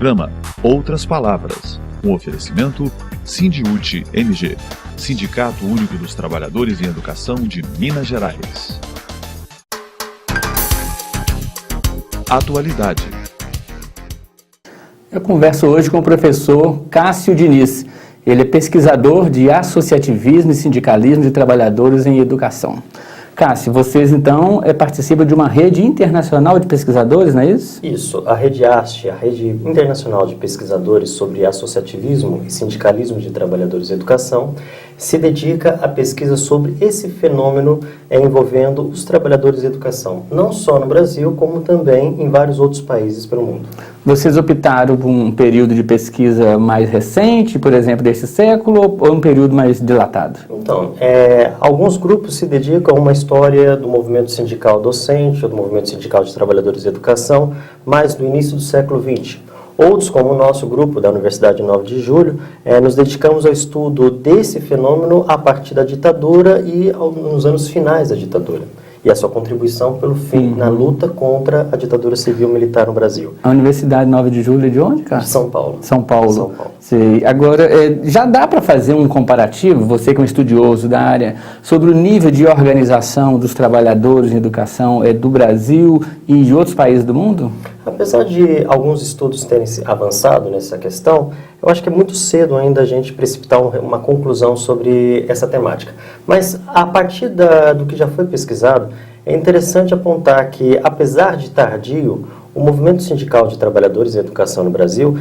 programa Outras Palavras, um oferecimento Sindiúte MG, Sindicato Único dos Trabalhadores em Educação de Minas Gerais. Atualidade. Eu converso hoje com o professor Cássio Diniz. Ele é pesquisador de associativismo e sindicalismo de trabalhadores em educação. Cássio, vocês então participam de uma rede internacional de pesquisadores, não é isso? Isso, a Rede AST, a Rede Internacional de Pesquisadores sobre Associativismo e Sindicalismo de Trabalhadores em Educação, se dedica à pesquisa sobre esse fenômeno envolvendo os trabalhadores de educação, não só no Brasil, como também em vários outros países pelo mundo. Vocês optaram por um período de pesquisa mais recente, por exemplo, desse século, ou um período mais dilatado? Então, alguns grupos se dedicam a uma história do movimento sindical docente, ou do movimento sindical de trabalhadores de educação, mais do início do século XX. Outros, como o nosso grupo da Universidade 9 de Julho, nos dedicamos ao estudo desse fenômeno a partir da ditadura e nos anos finais da ditadura. E a sua contribuição pelo fim na luta contra a ditadura civil-militar no Brasil. A Universidade 9 de Julho é de onde, cara? De São Paulo. São Paulo. São Paulo. Sei. Agora, já dá para fazer um comparativo, você que é um estudioso da área, sobre o nível de organização dos trabalhadores em educação do Brasil e de outros países do mundo? Apesar de alguns estudos terem avançado nessa questão, eu acho que é muito cedo ainda a gente precipitar uma conclusão sobre essa temática. Mas, a partir do que já foi pesquisado, é interessante apontar que, apesar de tardio, o movimento sindical de trabalhadores em educação no Brasil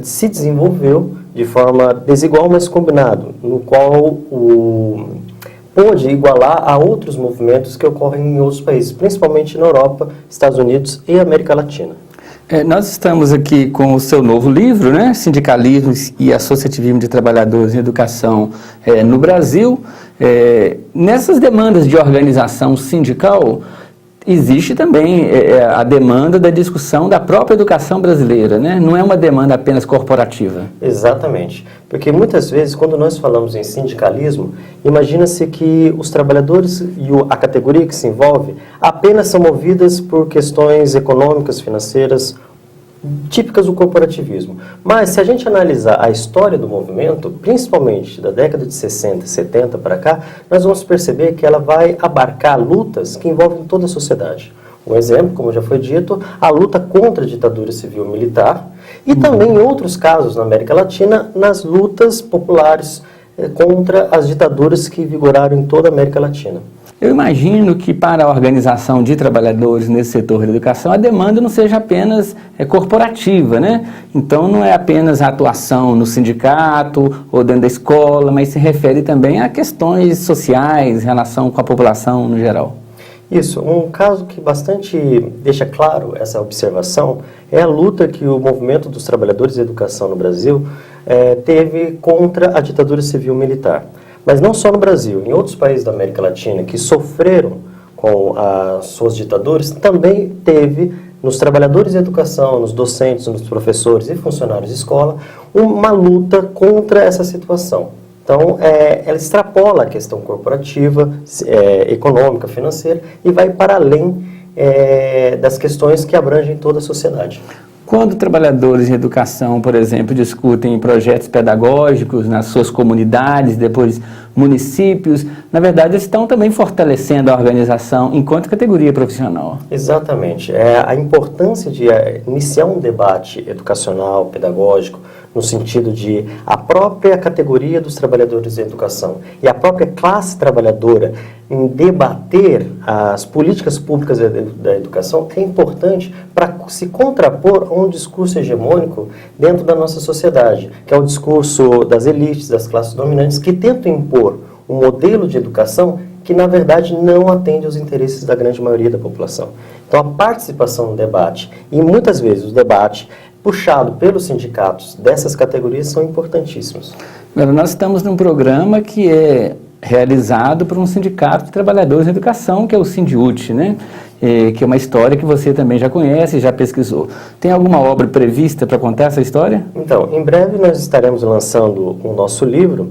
se desenvolveu de forma desigual, mas combinado, no qual pôde igualar a outros movimentos que ocorrem em outros países, principalmente na Europa, Estados Unidos e América Latina. Nós estamos aqui com o seu novo livro, né? Sindicalismo e Associativismo de Trabalhadores em Educação no Brasil. Nessas demandas de organização sindical, existe também a demanda da discussão da própria educação brasileira, né? Não é uma demanda apenas corporativa. Exatamente, porque muitas vezes quando nós falamos em sindicalismo, imagina-se que os trabalhadores e a categoria que se envolve apenas são movidas por questões econômicas, financeiras, típicas do corporativismo. Mas se a gente analisar a história do movimento, principalmente da década de 60, 70 para cá, nós vamos perceber que ela vai abarcar lutas que envolvem toda a sociedade. Um exemplo, como já foi dito, a luta contra a ditadura civil-militar e também em outros casos na América Latina, nas lutas populares contra as ditaduras que vigoraram em toda a América Latina. Eu imagino que para a organização de trabalhadores nesse setor da educação, a demanda não seja apenas corporativa, né? Então não é apenas a atuação no sindicato ou dentro da escola, mas se refere também a questões sociais, em relação com a população no geral. Isso, um caso que bastante deixa claro essa observação é a luta que o movimento dos trabalhadores de educação no Brasil teve contra a ditadura civil-militar. Mas não só no Brasil, em outros países da América Latina que sofreram com as suas ditaduras, também teve nos trabalhadores de educação, nos docentes, nos professores e funcionários de escola, uma luta contra essa situação. Então, ela extrapola a questão corporativa, econômica, financeira e vai para além das questões que abrangem toda a sociedade. Quando trabalhadores em educação, por exemplo, discutem projetos pedagógicos nas suas comunidades, depois municípios, na verdade eles estão também fortalecendo a organização enquanto categoria profissional. Exatamente. A importância de iniciar um debate educacional, pedagógico, no sentido de a própria categoria dos trabalhadores em educação e a própria classe trabalhadora em debater as políticas públicas da educação é importante para se contrapor a um discurso hegemônico dentro da nossa sociedade, que é o discurso das elites, das classes dominantes, que tentam impor um modelo de educação que, na verdade, não atende aos interesses da grande maioria da população. Então, a participação no debate, e muitas vezes o debate puxado pelos sindicatos dessas categorias, são importantíssimos. Agora, nós estamos num programa que é realizado por um sindicato de trabalhadores em educação, que é o Sindiúte, né? Que é uma história que você também já conhece e já pesquisou. Tem alguma obra prevista para contar essa história? Então, em breve nós estaremos lançando o nosso livro,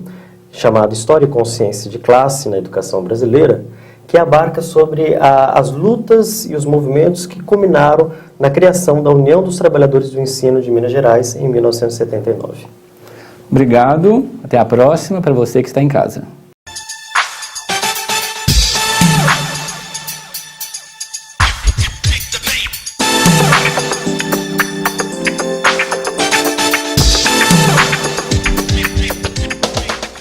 chamado História e Consciência de Classe na Educação Brasileira, que abarca sobre as lutas e os movimentos que culminaram na criação da União dos Trabalhadores do Ensino de Minas Gerais em 1979. Obrigado, até a próxima para você que está em casa.